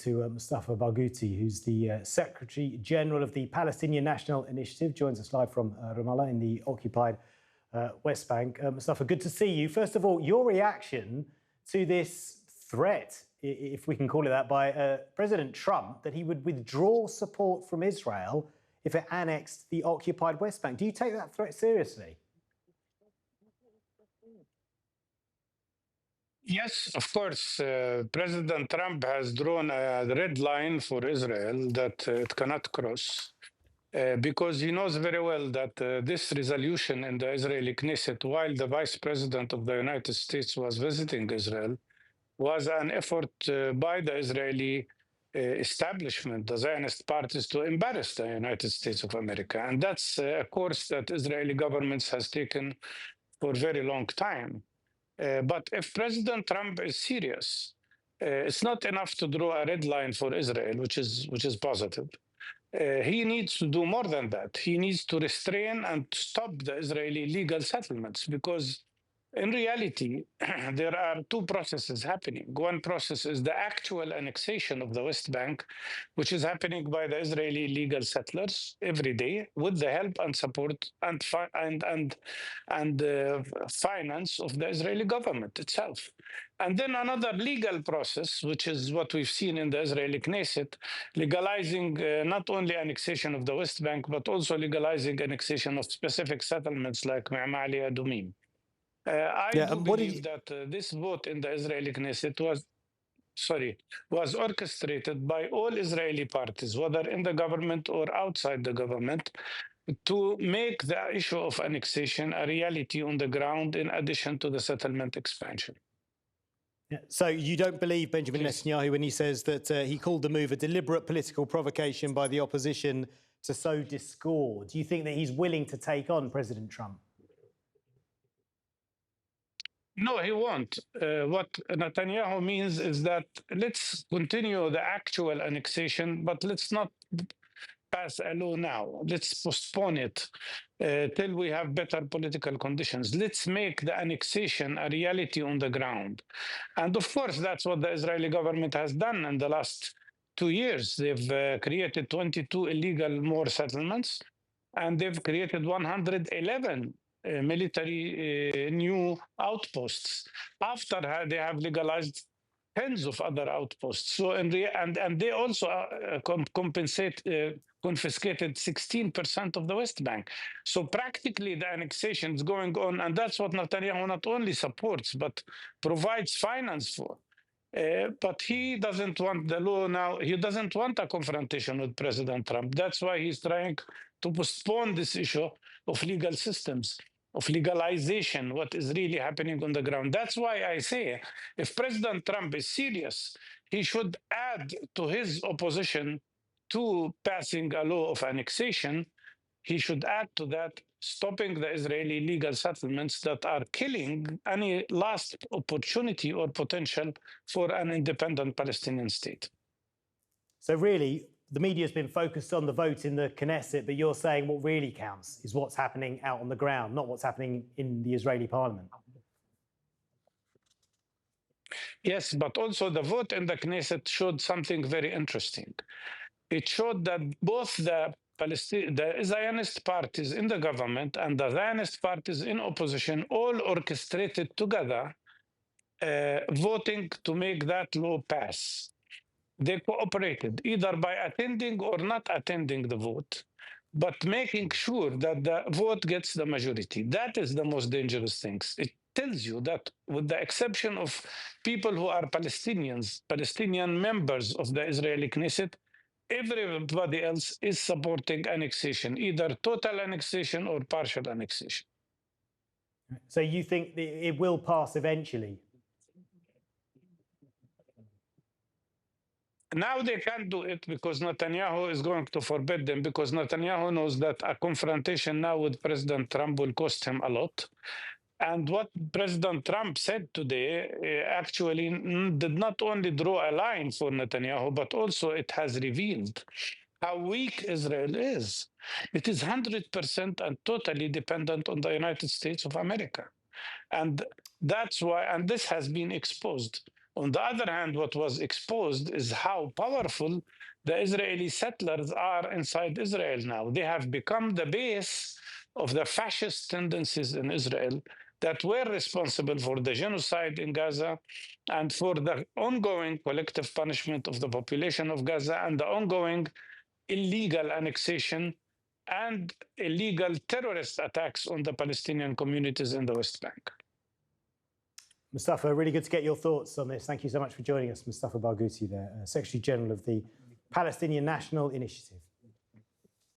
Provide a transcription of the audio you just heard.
to Mustafa Barghouti, who's the Secretary General of the Palestinian National Initiative, joins us live from Ramallah in the occupied West Bank. Mustafa, good to see you. First of all, your reaction to this threat, if we can call it that, by President Trump, that he would withdraw support from Israel if it annexed the occupied West Bank. Do you take that threat seriously? Yes, of course. President Trump has drawn a red line for Israel that it cannot cross because he knows very well that this resolution in the Israeli Knesset, while the Vice President of the United States was visiting Israel, was an effort by the Israeli establishment, the Zionist parties, to embarrass the United States of America. And that's a course that Israeli governments has taken for a very long time. But if President Trump is serious, it's not enough to draw a red line for Israel, which is positive. He needs to do more than that. He needs to restrain and stop the Israeli legal settlements because in reality, there are two processes happening. One process is the actual annexation of the West Bank, which is happening by the Israeli legal settlers every day with the help and support and finance of the Israeli government itself. And then another legal process, which is what we've seen in the Israeli Knesset, legalizing not only annexation of the West Bank, but also legalizing annexation of specific settlements like Ramallah, Dumim. I do believe that this vote in the Israeli Knesset was orchestrated by all Israeli parties, whether in the government or outside the government, to make the issue of annexation a reality on the ground in addition to the settlement expansion. Yeah. So you don't believe Benjamin Netanyahu when he says that he called the move a deliberate political provocation by the opposition to sow discord? Do you think that he's willing to take on President Trump? No, he won't. What Netanyahu means is that let's continue the actual annexation, but let's not pass a law now. Let's postpone it till we have better political conditions. Let's make the annexation a reality on the ground. And of course, that's what the Israeli government has done in the last 2 years. They've created 22 illegal more settlements, and they've created 111 military new outposts after they have legalized tens of other outposts. So and they also confiscated 16% of the West Bank. So practically the annexation is going on, and that's what Netanyahu not only supports but provides finance for. But he doesn't want the law now. He doesn't want a confrontation with President Trump. That's why he's trying to postpone this issue of legal systems, of legalization, what is really happening on the ground. That's why I say, if President Trump is serious, he should add to his opposition to passing a law of annexation, he should add to that stopping the Israeli legal settlements that are killing any last opportunity or potential for an independent Palestinian state. So really, the media has been focused on the vote in the Knesset, but you're saying what really counts is what's happening out on the ground, not what's happening in the Israeli parliament. Yes, but also the vote in the Knesset showed something very interesting. It showed that both the Zionist parties in the government and the Zionist parties in opposition all orchestrated together voting to make that law pass. They cooperated either by attending or not attending the vote, but making sure that the vote gets the majority. That is the most dangerous thing. It tells you that with the exception of people who are Palestinians, Palestinian members of the Israeli Knesset, everybody else is supporting annexation, either total annexation or partial annexation. So you think it will pass eventually? Now they can't do it because Netanyahu is going to forbid them, because Netanyahu knows that a confrontation now with President Trump will cost him a lot. And what President Trump said today actually did not only draw a line for Netanyahu, but also it has revealed how weak Israel is. It is 100% and totally dependent on the United States of America. And that's why, and this has been exposed. On the other hand, what was exposed is how powerful the Israeli settlers are inside Israel now. They have become the base of the fascist tendencies in Israel that were responsible for the genocide in Gaza and for the ongoing collective punishment of the population of Gaza and the ongoing illegal annexation and illegal terrorist attacks on the Palestinian communities in the West Bank. Mustafa, really good to get your thoughts on this. Thank you so much for joining us. Mustafa Barghouti, there, Secretary General of the Palestinian National Initiative.